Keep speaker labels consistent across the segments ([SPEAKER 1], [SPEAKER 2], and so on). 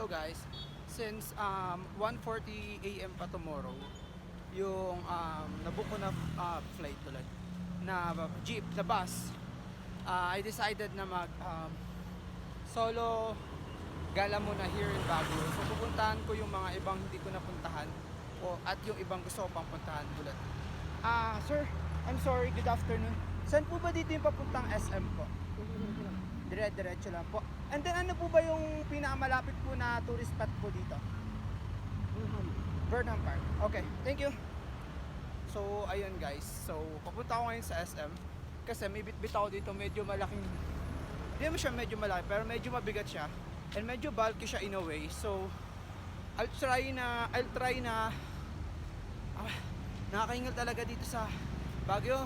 [SPEAKER 1] guys, since 1:40 AM pa tomorrow, yung nabook ko na flight tuloy na jeep, na bus, I decided na mag solo gala muna here in Baguio. So pupuntahan ko yung mga ibang hindi ko napuntahan at yung ibang gusto ko pang puntahan tulad. Sir, I'm sorry, good afternoon. Saan po ba dito yung papuntang SM po? Dire-diretso lang po. And then ano po ba yung pinakamalapit po na tourist spot po dito? Burnham Park. Okay, thank you. So, ayun guys. So, papunta ako ngayon sa SM. Kasi may bit-bit ako dito, medyo malaking. Hindi naman siya medyo malaki, pero medyo mabigat siya. And medyo bulky siya in a way. So, I'll try na nakakahingal talaga dito sa Baguio.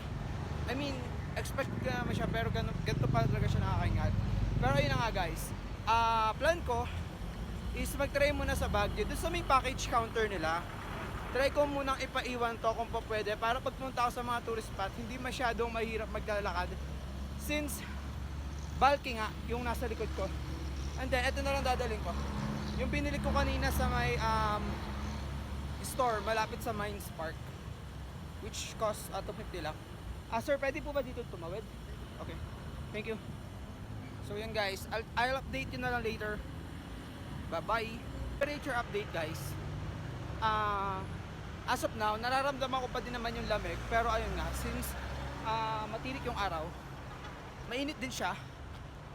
[SPEAKER 1] I mean, expect ko naman siya, pero ganito pa talaga siya nakakahingal. Pero ayun na nga guys, plan ko is mag-try muna sa Baguio. Doon sa may package counter nila, try ko munang ipaiwan to kung pa pwede, para pag pumunta ako sa mga tourist spot, hindi masyadong mahirap maglalakad. Since bulky nga yung nasa likod ko. And then, ito na lang dadalhin ko. Yung binili ko kanina sa may store malapit sa Mines Park, which cost 250 lang. Sir, pwede po ba dito tumawid? Okay, thank you. So yan guys, I'll update you na lang later. Bye-bye. Temperature update guys. As of now, nararamdaman ko pa din naman yung lamig. Pero ayun nga, since matirik yung araw, mainit din siya.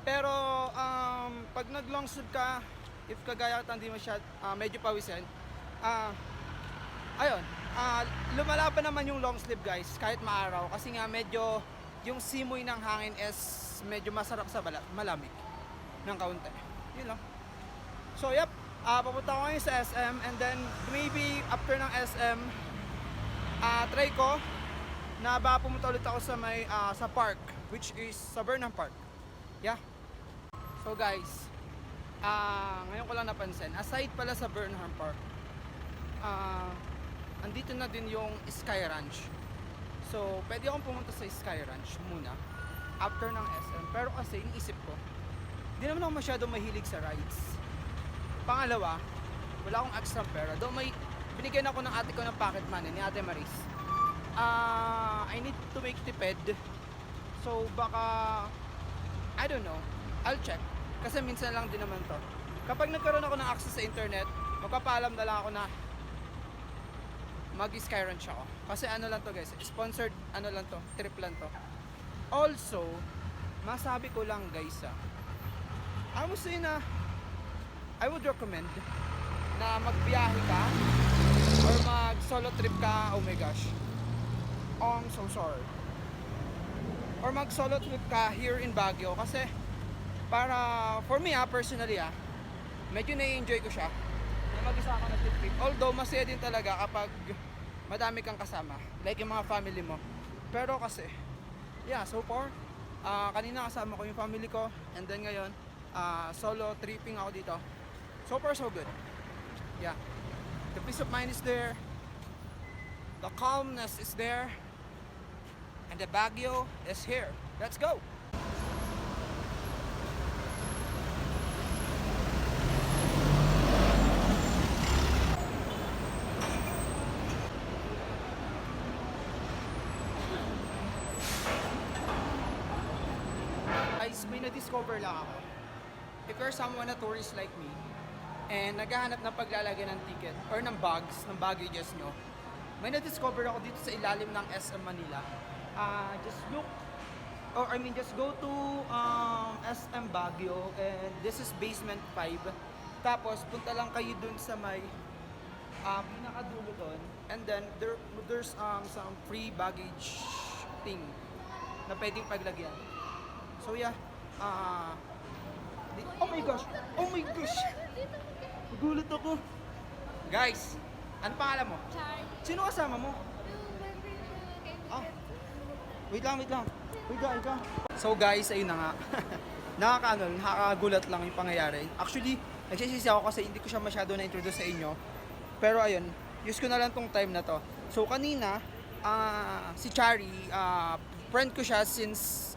[SPEAKER 1] Pero pag nag long sleeve ka, if kagaya ka hindi medyo pawisin, ayun, lumalaban naman yung long sleeve guys kahit maaraw, kasi nga medyo yung simoy ng hangin is medyo masarap sa malamig ng kaunti. Yun lang. So yep, papunta ko ngayon sa SM, and then maybe after ng SM, try ko na baka pumunta ulit ako sa may sa park, which is sa Burnham Park. Yeah. So guys, ngayon ko lang napansin, aside pala sa Burnham Park, andito na din yung Sky Ranch. So, pwede akong pumunta sa Sky Ranch muna after ng SM. Pero kasi, iniisip ko, hindi naman ako masyadong mahilig sa rides. Pangalawa, wala akong extra pera. Though may binigyan ako ng ate ko ng pocket money, ni Ate Maris. I need to make tipid. So, baka, I don't know, I'll check. Kasi minsan lang din naman to. Kapag nagkaroon ako ng access sa internet, magpapaalam na lang ako na mag-Sky Ranch ako. Kasi ano lang to guys, sponsored ano lang to, trip lang to. Also, masabi ko lang guys, I would say na I would recommend na magbiyahe ka or mag solo trip ka. Oh my gosh, I'm so sorry. Or mag solo trip ka here in Baguio, kasi para for me personally medyo na-enjoy ko siya na mag-isa ako nag-trip. Although masaya din talaga kapag madami kang kasama, like yung mga family mo. Pero kasi so far kanina kasama ko yung family ko, and then ngayon solo tripping ako dito. So far so good. Yeah, the peace of mind is there, the calmness is there, and the Baguio is here. Let's go. Guys, may na-discover lang ako. If you're someone, a tourist like me, and naghahanap ng paglalagay ng ticket or ng bags, ng baggages nyo, may na-discover ako dito sa ilalim ng SM Manila. Just look, or I mean just go to SM Baguio, and this is basement 5. Tapos punta lang kayo dun sa may pinakadulo dun, and then there's some free baggage thing na pwedeng paglagyan. So yeah, oh my gosh, nagulat ako. Guys, ano pangalan mo?
[SPEAKER 2] Char.
[SPEAKER 1] Sino kasama mo? Wait lang. So guys, ayun na nga. Nakakagulat lang yung pangyayari. Actually, nagsisisi ako kasi hindi ko siya masyado na-introduce sa inyo. Pero ayun, use ko na lang tong time na to. So kanina, si Chari, friend ko siya since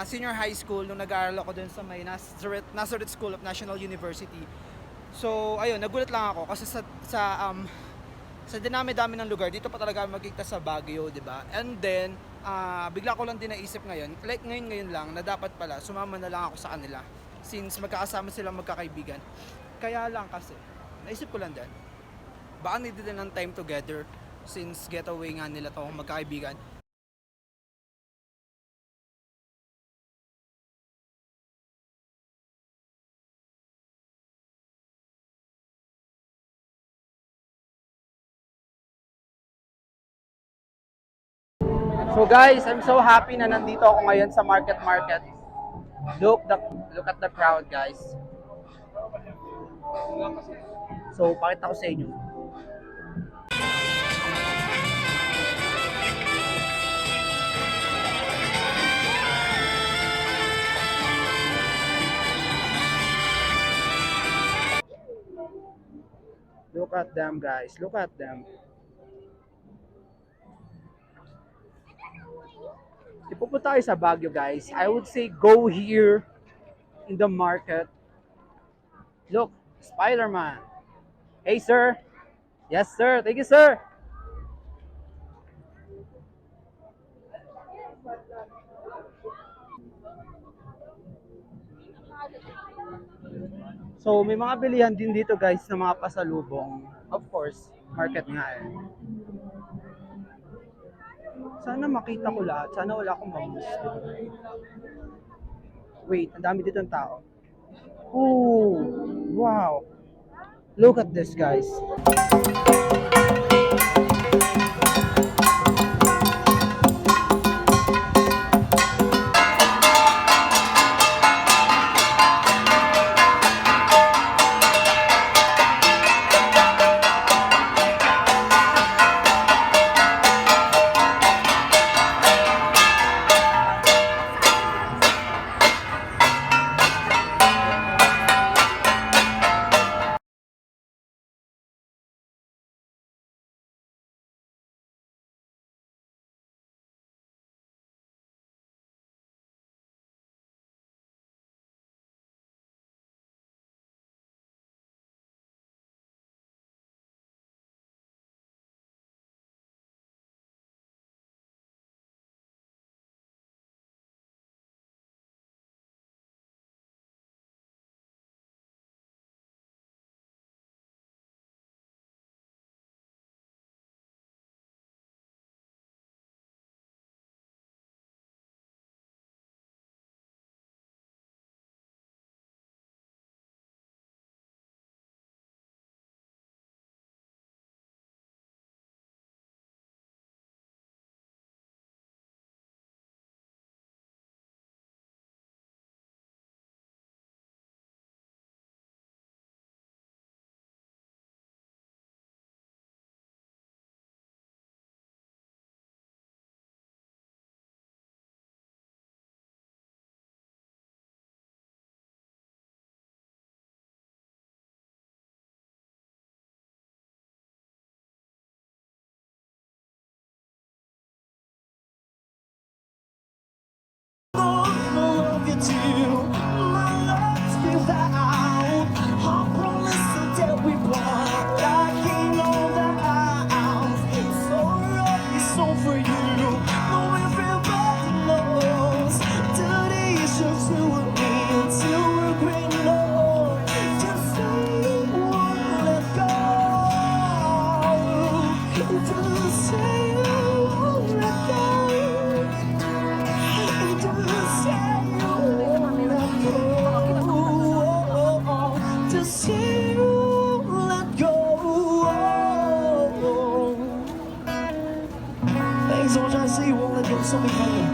[SPEAKER 1] senior high school nung nag-aaral ako dun sa may Nazareth School of National University. So, ayun, nagulat lang ako kasi sa dinami-dami ng lugar, dito pa talaga magkita sa Baguio, 'di ba? And then, bigla ko lang din naisip ngayon, like ngayon lang na dapat pala sumama na lang ako sa kanila since magkakasama silang magkakaibigan. Kaya lang kasi, naisip ko lang din, baka need din ng time together since getaway nga nila to magkakaibigan. So guys, I'm so happy na nandito ako ngayon sa market. Look the look at the crowd, guys. So, pakita ko sa inyo. Look at them, guys. Look at them. If pupunta tayo sa Baguio, guys, I would say go here in the market. Look, Spider-Man. Hey, sir. Yes, sir. Thank you, sir. So, may mga bilihan din dito, guys, na mga pasalubong. Of course, market nga eh. Sana makita ko lahat. Sana wala akong ma-miss. Wait, ang dami dito ng tao. Ooh, wow. Look at this, guys.
[SPEAKER 2] Thanks, all I say, won't let go, something coming.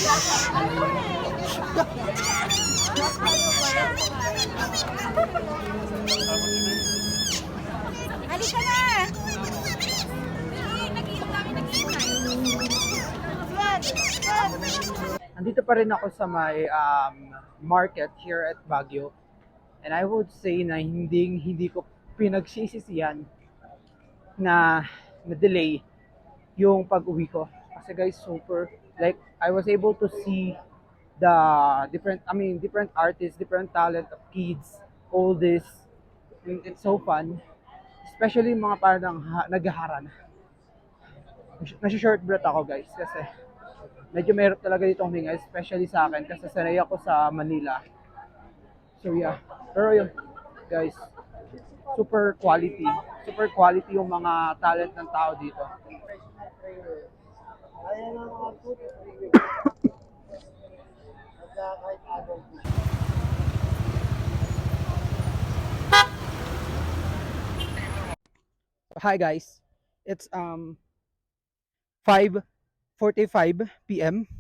[SPEAKER 3] Halika na! Nag-iintay kami, nag-iintay.
[SPEAKER 1] Andito pa rin ako sa may market here at Baguio. And I would say na hindi ko pinagsisisihan na na-delay yung pag-uwi ko. Kasi guys, super, like, I was able to see the different artists, different talent of kids, all this. It's so fun. Especially mga parang naghaharan. Nasi-short breath ako guys kasi medyo mahirap talaga dito huminga, especially sa akin kasi sanay ako sa Manila. So yeah, pero yun guys, super quality. Super quality yung mga talent ng tao dito. Hi guys, it's 5:45 p.m.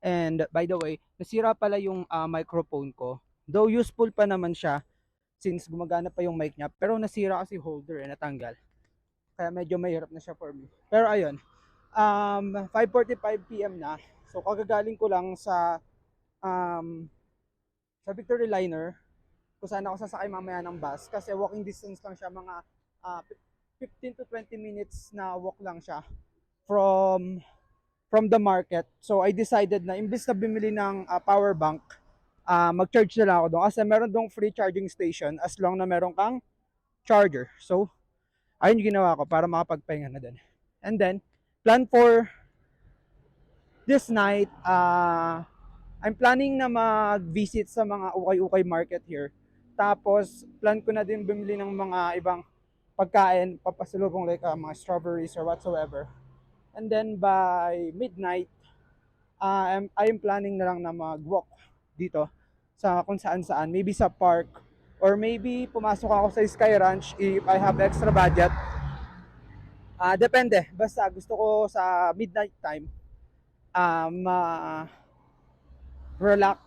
[SPEAKER 1] And by the way, nasira pala yung microphone ko. Though useful pa naman siya since gumagana pa yung mic niya, pero nasira kasi holder natanggal. Kaya medyo mahirap na siya for me. Pero ayun, 5:45 p.m. na. So kagagaling ko lang sa Victory Liner kung saan ako sasakay mamaya ng bus kasi walking distance lang siya, mga 15 to 20 minutes na walk lang siya from the market. So I decided na imbis na bumili ng power bank, mag-charge na lang ako doon kasi meron doong free charging station as long na meron kang charger. So ayun yung ginawa ko para makapagpahinga na din. And then plan for this night, I'm planning na mag-visit sa mga ukay-ukay market here. Tapos plan ko na din bumili ng mga ibang pagkain, papasalubong like mga strawberries or whatsoever. And then by midnight, I'm planning na lang na mag-walk dito sa kung saan-saan. Maybe sa park or maybe pumasok ako sa Sky Ranch if I have extra budget. Depende. Basta gusto ko sa midnight time relax.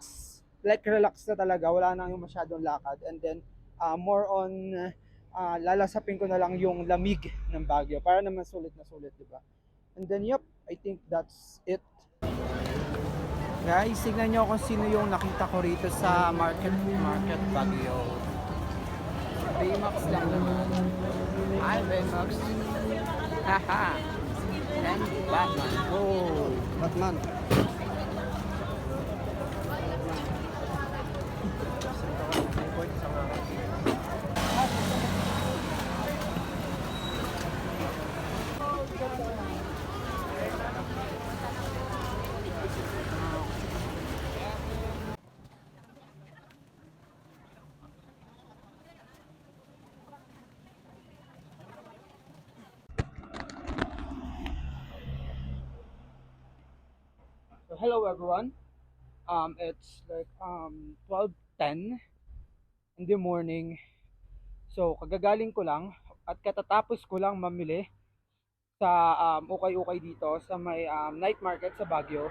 [SPEAKER 1] Like relax na talaga. Wala na yung masyadong lakad. And then more on lalasapin ko na lang yung lamig ng Baguio para naman sulit na sulit, di ba? And then yep, I think that's it. Guys, tignan nyo kung sino yung nakita ko rito sa market Baguio. Baymax lang naman. Hi Baymax. Haha. And Batman. Oh, Batman. So hello everyone. It's like 12:10 in the morning. So kagagaling ko lang at katatapos ko lang mamili sa ukay-ukay dito sa may night market sa Baguio.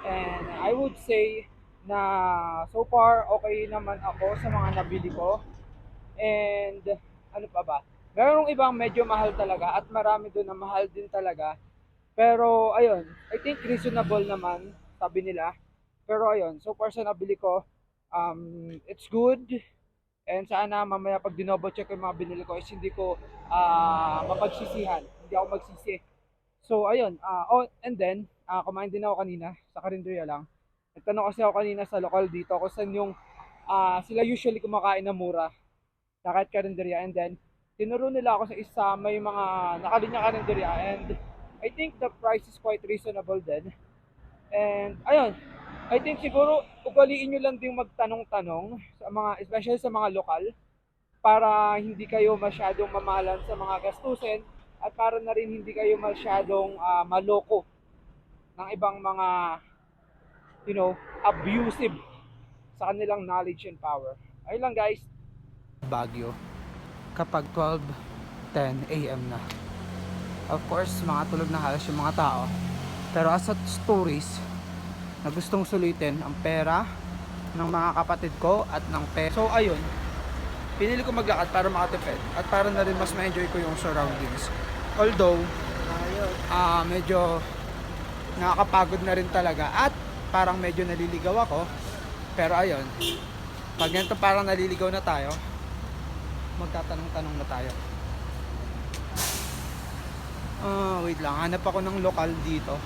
[SPEAKER 1] And I would say na so far okay naman ako sa mga nabili ko. And ano pa ba? Merong ibang medyo mahal talaga at marami doon na mahal din talaga. Pero ayun, I think reasonable naman, sabi nila. Pero ayun, so far sa nabili ko, it's good. And sana mamaya pag dinobo check ko yung mga binili ko is hindi ko mapagsisihan. Hindi ako magsisi. So ayun, and then, kumain din ako kanina sa karinderya lang. Nagtanong kasi ako kanina sa lokal dito kung saan yung sila usually kumakain na mura sa kahit karinderya. And then, tinuro nila ako sa isa may mga nakalinya karinderya. And I think the price is quite reasonable din. And ayun, I think siguro ugaliin nyo lang din magtanong-tanong sa mga, especially sa mga lokal, para hindi kayo masyadong mamahalan sa mga gastusin at para na rin hindi kayo masyadong maloko ng ibang mga abusive sa kanilang knowledge and power. Ayun lang guys. Baguio kapag 12:10 AM na. Of course, mga tulog na halos yung mga tao. Pero as a tourist, na gustong sulitin ang pera ng mga kapatid ko at ng pera. So ayun, pinili ko maglakad para makatipid at para na rin mas ma-enjoy ko yung surroundings. Although, medyo nakakapagod na rin talaga at parang medyo naliligaw ako. Pero ayun, pag ganito parang naliligaw na tayo, magtatanong-tanong na tayo. Wait lang, hanap ako ng lokal dito.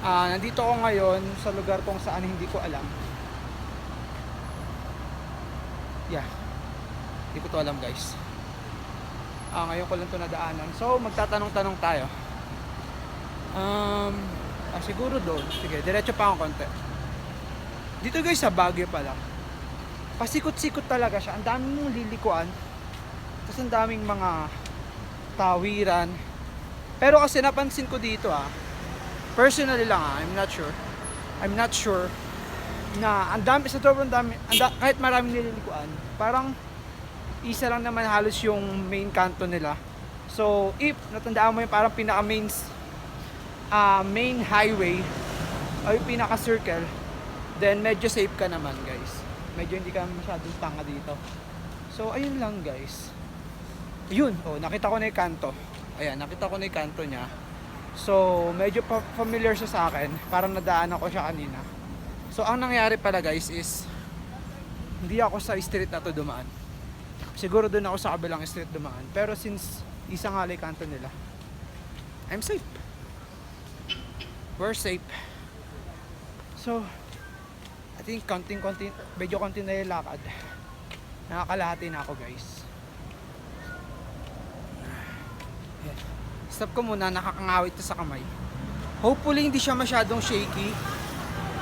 [SPEAKER 1] Nandito ako ngayon sa lugar kung saan hindi ko alam. Yeah, hindi ko to alam guys. Ngayon ko lang to nadaanan. So magtatanong-tanong tayo. Siguro doon. Sige, diretso pa akong konti. Dito guys sa Baguio pala, pasikot-sikot talaga siya. Ang daming mong lilikuan. Tapos ang daming mga tawiran. Pero kasi napansin ko dito personally lang I'm not sure na ang dami, sa sobrang dami, kahit maraming nililikuan, parang isa lang naman halos yung main kanto nila. So if natandaan mo yung parang pinaka main highway o yung pinaka circle, then medyo safe ka naman guys. Medyo hindi ka masyadong tanga dito. So ayun lang guys. Yun, nakita ko na yung kanto. Ayan, nakita ko na yung kanto niya. So medyo familiar siya sa akin. Parang nadaanan ko siya kanina. So ang nangyari pala guys is hindi ako sa street na to dumaan. Siguro doon ako sa kabilang street dumaan. Pero since isang alay kanto nila, I'm safe. We're safe. So I think medyo konti na yung lakad. Nakakalahati na ako guys. Stop ko muna, nakakangawit to sa kamay. Hopefully hindi siya masyadong shaky.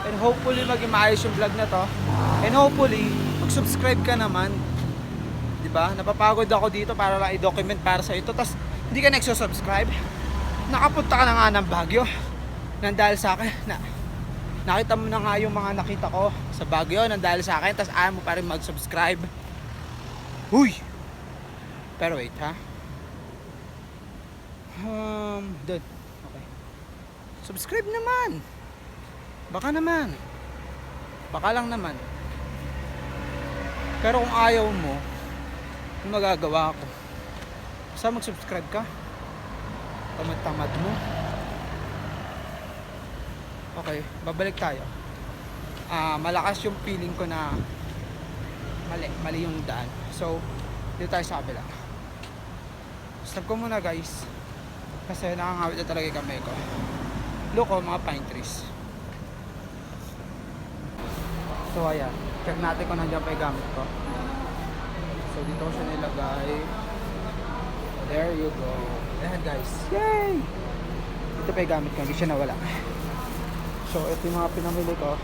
[SPEAKER 1] And hopefully maging maayos yung vlog na to. And hopefully mag-subscribe ka naman. 'Di ba? Napapagod ako dito para lang i-document para sa ito. Tas hindi ka nagso-subscribe. Nakapunta ka na nga ng Baguio. Nang dahil sa akin nakita mo na nga yung mga nakita ko sa Baguio nang dahil sa akin. Tas ayaw mo pa rin mag-subscribe. Huy! Pero wait doon. Okay. Subscribe naman. Baka lang naman. Pero kung ayaw mo, yung magagawa ko. Basta mag-subscribe ka. Tamad-tamad mo. Okay, babalik tayo. Malakas yung feeling ko na mali yung daan. So, dito tayo sa kabila. Stop ko muna guys. Kasi nakangawit na talaga yung kamay ko. Look mga pine trees. So ayan, check natin kung nandiyan pa yung gamit ko. So dito ko siya nilagay. There you go. Ayan guys. Yay! Dito pa yung gamit ko, hindi siya nawala. So ito yung mga pinamili ko.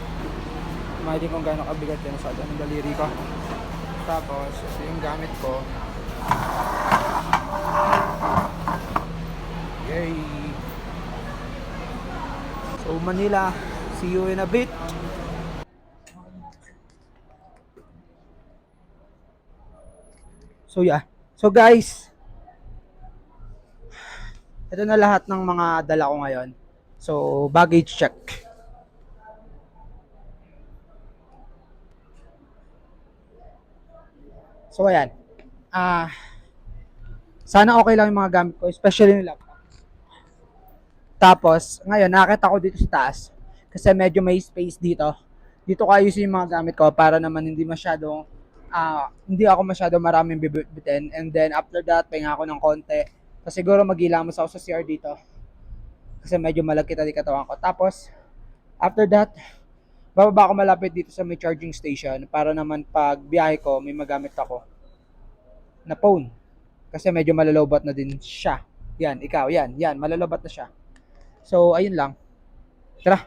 [SPEAKER 1] Imagine kung gaano kabigat yan sa ng daliri ko. Tapos ito yung gamit ko. Yay! So Manila, see you in a bit. So yeah. So guys, ito na lahat ng mga dala ko ngayon. So baggage check. So ayan. Sana okay lang yung mga gamit ko, especially yung laptop. Tapos, ngayon, nakakita ko dito sa taas. Kasi medyo may space dito. Dito ko ayusin yung mga gamit ko para naman hindi ako masyadong maraming bibitin. And then, after that, pahinga ako ng konti. So, siguro mag-ilamos ako sa CR dito. Kasi medyo malagkit ang katawan ko. Tapos, after that, bababa ako malapit dito sa may charging station para naman pag biyahe ko, may magamit ako na phone. Kasi medyo malalobat na din siya. Yan, ikaw, yan, malalobat na siya. So, ayun lang. Tara.